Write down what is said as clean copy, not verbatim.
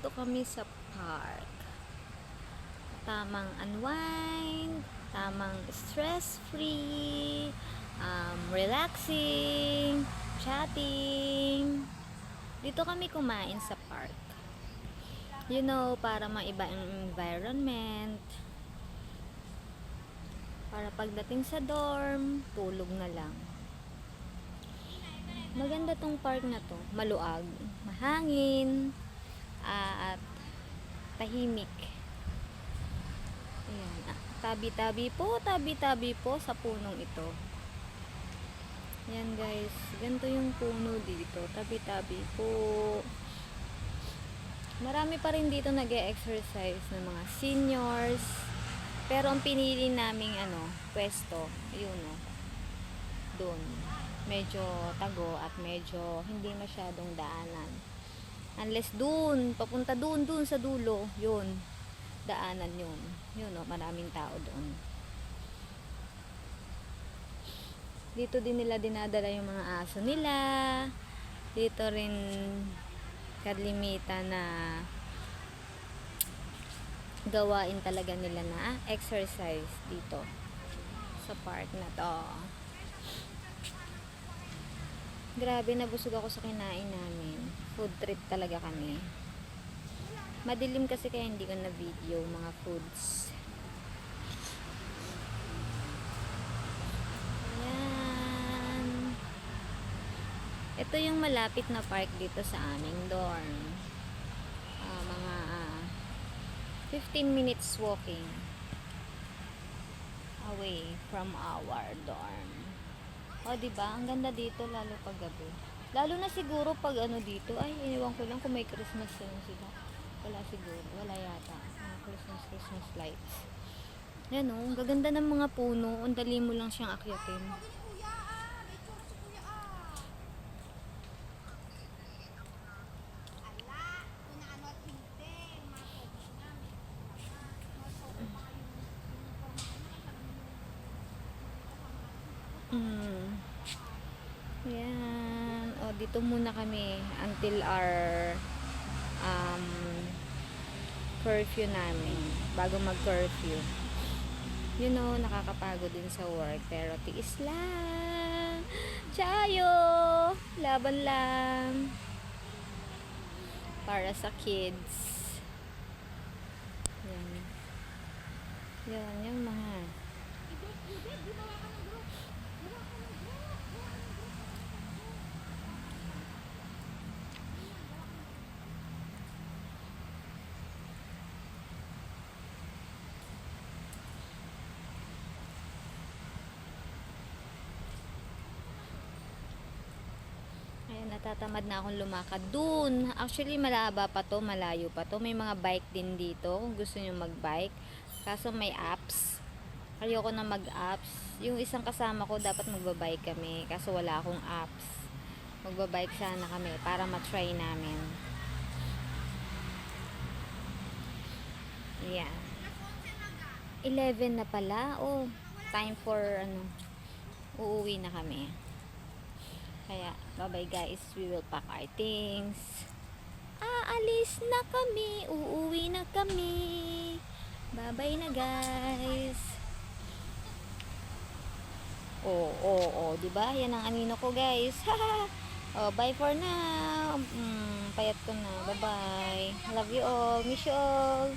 Nandito kami sa park. Tamang unwind, tamang stress-free, relaxing, chatting. Dito kami kumain sa park. You know, para maiba ang environment. Para pagdating sa dorm, tulog na lang. Maganda tong park na to. Maluag, mahangin, at tahimik. Ayan. Tabi-tabi po sa punong ito. Ayan guys, ganito yung puno dito. Tabi-tabi po. Marami pa rin dito nag-e-exercise ng mga seniors. Pero ang pinili naming pwesto, yun doon. Medyo tago at medyo hindi masyadong daanan. Unless papunta dun sa dulo, yun, daanan yun. Yun maraming tao doon. Dito din nila dinadala yung mga aso nila. Dito rin kalimitan na gawain talaga nila na exercise dito sa park na to. Grabe, nabusog ako sa kinain namin. Food trip talaga kami. Madilim kasi kaya hindi ko na video mga foods. Ayan. Ito yung malapit na park dito sa aming dorm. Mga 15 minutes walking away from our dorm. Diba? Ang ganda dito lalo pag gabi. Lalo na siguro pag dito. Ay, iniwan ko lang kung may Christmas sila. Wala siguro. Wala yata. Christmas lights. Yan ang gaganda ng mga puno. Ang dali mo lang siyang akyatin. Yan. Dito muna kami until our curfew namin. Bago mag-curfew. Nakakapagod din sa work. Pero tiis lang. Chayo! Laban lang. Para sa kids. Yan. Yan yung mga Ayan, natatamad na akong lumakad dun. Actually, malaba pa to, malayo pa to. May mga bike din dito kung gusto nyo mag-bike. Kaso may apps. Ayoko na mag-apps. Yung isang kasama ko, dapat magbabike kami. Kaso wala akong apps. Magbabike sana kami para matry namin. Ayan. 11 na pala. Time for uuwi na kami. Kaya, bye-bye guys. We will pack our things. Aalis na kami. Uuwi na kami. Bye-bye na guys. Diba? Yan ang anino ko guys. Bye for now. Payat ko na. Bye-bye. Love you all. Miss you all.